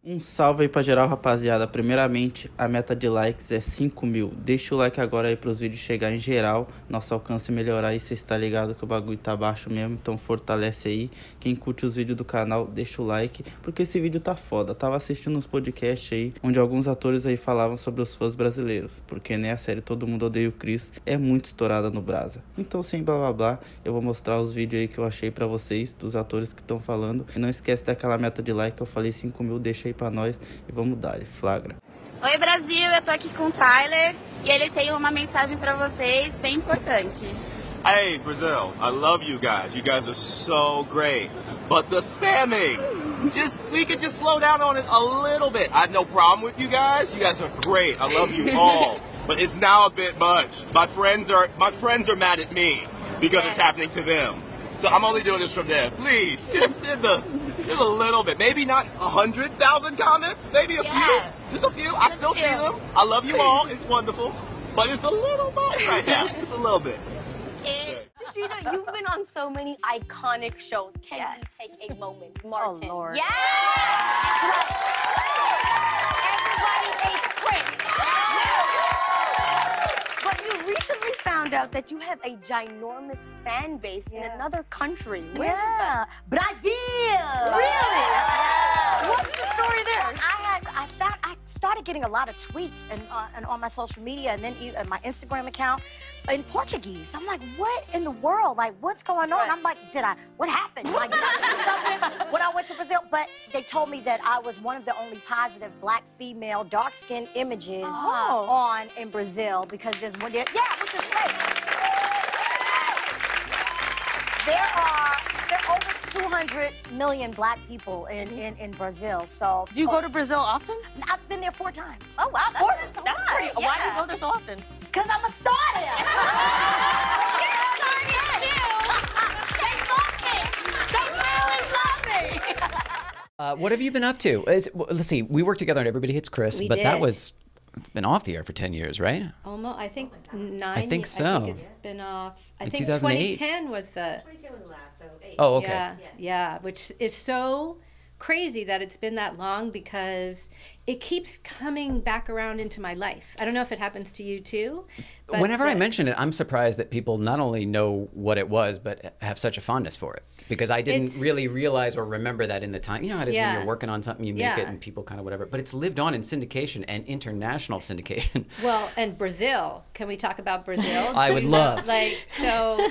Um salve aí pra geral, rapaziada. Primeiramente, a meta de likes é 5.000. Deixa o like agora aí pros vídeos chegar em geral, nosso alcance melhorar aí, cê está ligado que o bagulho tá baixo mesmo, então fortalece aí. Quem curte os vídeos do canal, deixa o like, porque esse vídeo tá foda. Tava assistindo uns podcasts aí, onde alguns atores aí falavam sobre os fãs brasileiros, porque né, a série Todo Mundo Odeia o Chris é muito estourada no Brasa. Então, sem blá blá blá, eu vou mostrar os vídeos aí que eu achei pra vocês, dos atores que estão falando. E não esquece daquela meta de like que eu falei, 5.000, deixa aí pra nós e vamos dar, flagra. Oi Brasil, eu tô aqui com o Tyler e ele tem uma mensagem pra vocês bem importante. Hey Brazil, I love you guys. You guys are so great. But the spamming, we could just slow down on it a little bit. I have no problem with you guys. You guys are great. I love you all. But it's now a bit much. My friends are mad at me because it's happening to them. So I'm only doing this from there. Please, just a little bit. Maybe not 100,000 comments. Maybe a few. Just a few. I still see them. I love you all. It's wonderful. But it's a little much right now. Just a little bit. Trina, you've been on so many iconic shows. Can you take a moment, Martin? Oh, Lord. Yes! Everybody hates Chris. But you recently found out that you have a ginormous fan base in another country. Where is that? Brazil! Really? What's the story there? I started getting a lot of tweets and on my social media and then my Instagram account in Portuguese. I'm like, what in the world? Like, what's going on? I'm like, what happened? Like, did I do something when I went to Brazil? But they told me that I was one of the only positive black female dark-skinned images on in Brazil because there's one there. Yeah, which is great. There are over 200 million black people in Brazil, so... Do you go to Brazil often? I've been there 4 times. Oh, wow, that's a lot. Pretty, Why do you go there so often? Because I'm a star there. You're a star here, too. They love me. They really love me. What have you been up to? Let's see, we worked together on Everybody Hates Chris, but that was been off the air for 10 years, right? Almost, I think 9. I think so. I think it's been off. I think 2008? 2010 was the... 2010 was the last, so 8. Oh, okay. Yeah, which is so crazy that it's been that long because it keeps coming back around into my life. I don't know if it happens to you too. But Whenever I mention it, I'm surprised that people not only know what it was, but have such a fondness for it. Because I didn't really realize or remember that in the time. You know how it is when you're working on something, you make it and people kind of whatever. But it's lived on in syndication and international syndication. Well, and Brazil. Can we talk about Brazil? I would love. So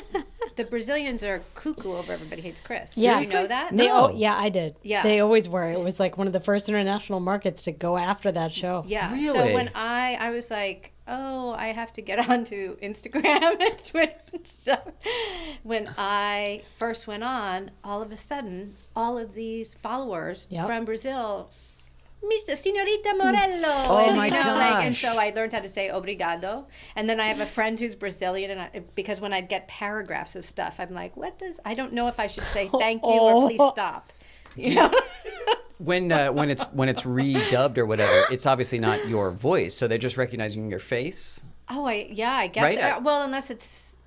the Brazilians are cuckoo over Everybody Hates Chris. Yeah. Did you know that? Yeah, I did. Yeah. They always were. It was like one of the first international markets to go after that show. Yeah. Really? So when I was like, oh, I have to get onto Instagram and Twitter and stuff. When I first went on, all of a sudden, all of these followers from Brazil, Mr. Señorita Morello. Oh my gosh. And so I learned how to say obrigado. And then I have a friend who's Brazilian, and because when I'd get paragraphs of stuff, I'm like, I don't know if I should say thank you or please stop. You know? When it's redubbed or whatever, it's obviously not your voice, so they're just recognizing your face. Oh, I guess. Right? Well, unless it's...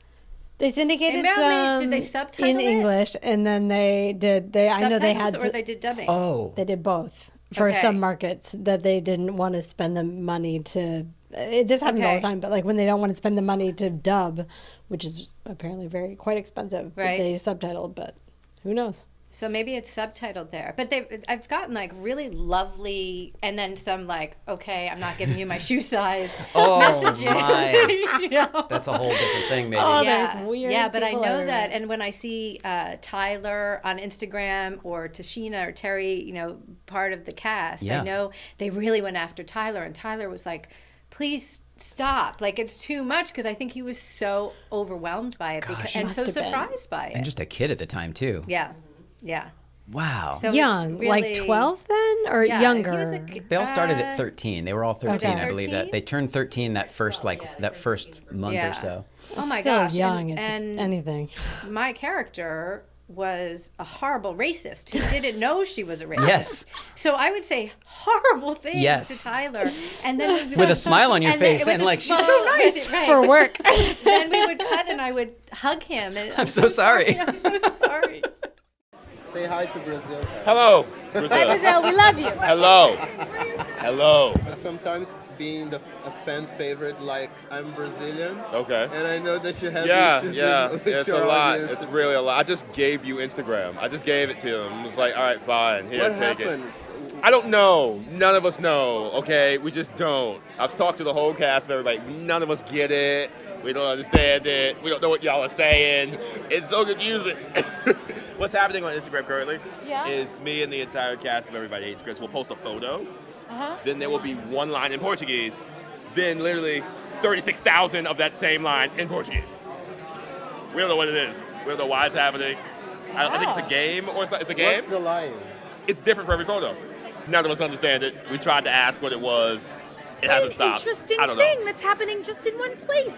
They syndicated did they subtitle in it? English, and then they did. I know they had. Or they did dubbing. Oh, they did both for some markets that they didn't want to spend the money to. This happens all the time, but like when they don't want to spend the money to dub, which is apparently quite expensive, right? They subtitled, but who knows? So maybe it's subtitled there. But I've gotten like really lovely, and then some like, okay, I'm not giving you my shoe size messages. My. You know? That's a whole different thing, maybe. Oh, Yeah, there's weird yeah, but I people know everywhere. that, and when I see Tyler on Instagram or Tashina or Terry, you know, part of the cast, I know they really went after Tyler, and Tyler was like, please stop, like it's too much, because I think he was so overwhelmed by it and so surprised by it. And just a kid at the time, too. Yeah. Yeah. Wow. So young, really, like 12 then, or younger? He was They all started at 13. They were all 13, Okay. I believe. 13? They turned 13 that first month or so. Oh my Still gosh. young. And Anything. my character was a horrible racist who didn't know she was a racist. Yes. So I would say horrible things to Tyler, and then with a smile on your face, and like, she's so nice for work. Then we would cut, and I would hug him. And I'm so sorry. I'm so sorry. Say hi to Brazil. Hello, Brazil. Hi, Brazil. We love you. Hello. Hello. But sometimes being a fan favorite, like I'm Brazilian. Okay. And I know that you have issues with it's your a lot. audience. It's really a lot. I just gave you Instagram. I just gave it to him. It was like, all right, fine. Here, What take happened? it. I don't know. None of us know. Okay, we just don't. I've talked to the whole cast of everybody. None of us get it. We don't understand it. We don't know what y'all are saying. It's so confusing. What's happening on Instagram currently is me and the entire cast of Everybody Hates Chris will post a photo. Then there will be one line in Portuguese. Then literally 36,000 of that same line in Portuguese. We don't know what it is. We don't know why it's happening. I think it's a game or something. It's a game. What's the line? It's different for every photo. None of us understand it. We tried to ask what it was. It hasn't stopped. Interesting I don't know. thing that's happening just in one place.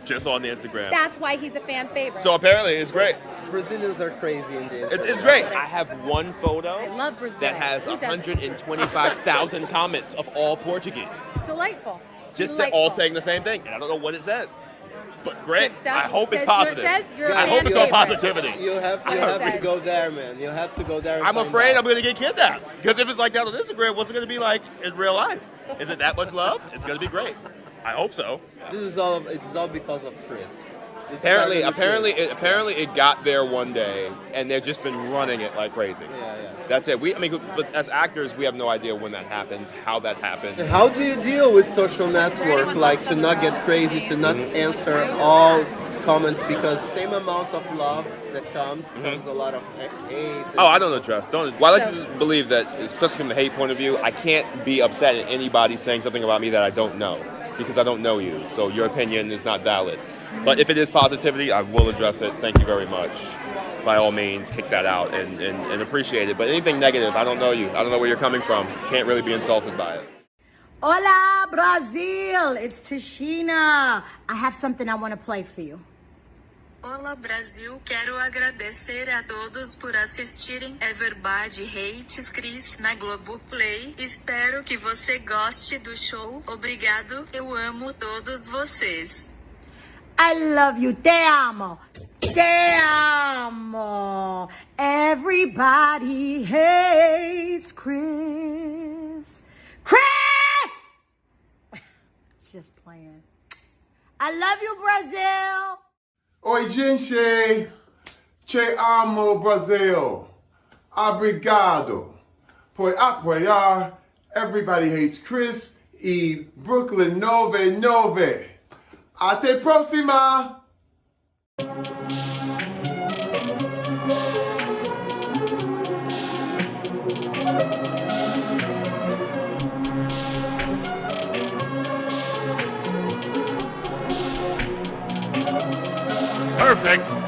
Just on the Instagram. That's why he's a fan favorite. So apparently it's great. Brazilians are crazy in this. It's great. I have one photo I love Brazil. that has Who doesn't? 125,000 comments of all Portuguese. It's delightful. Just all saying the same thing. And I don't know what it says. But great. Good stuff. I hope Says it's positive. It says you're a I fan hope it's all favorite. positivity. You have to go there, man. You have to go there. And I'm find afraid out. I'm going to get kidnapped. Because if it's like that on Instagram, what's it going to be like in real life? Is it that much love? It's going to be great. I hope so. It's all because of Chris. Apparently it got there one day, and they've just been running it like crazy. Yeah. That's it. But as actors, we have no idea when that happens, how that happens. How do you deal with social network, like to not get crazy, to not answer all comments, because same amount of love that comes a lot of hate. Oh, I don't address. Well, I like to believe that, especially from the hate point of view, I can't be upset at anybody saying something about me that I don't know, because I don't know you. So your opinion is not valid. But if it is positivity, I will address it. Thank you very much. By all means, kick that out and appreciate it. But anything negative, I don't know you. I don't know where you're coming from. Can't really be insulted by it. Hola, Brazil. It's Tashina. I have something I want to play for you. Olá, Brasil. Quero agradecer a todos por assistirem Everybody Hates Chris na Globoplay. Espero que você goste do show. Obrigado. Eu amo todos vocês. I love you. Te amo. Te amo. Everybody hates Chris. Chris! Just playing. I love you, Brazil. Oi, gente. Te amo, Brasil. Obrigado por apoiar Everybody Hates Chris e Brooklyn 99. Até próxima! Perfect.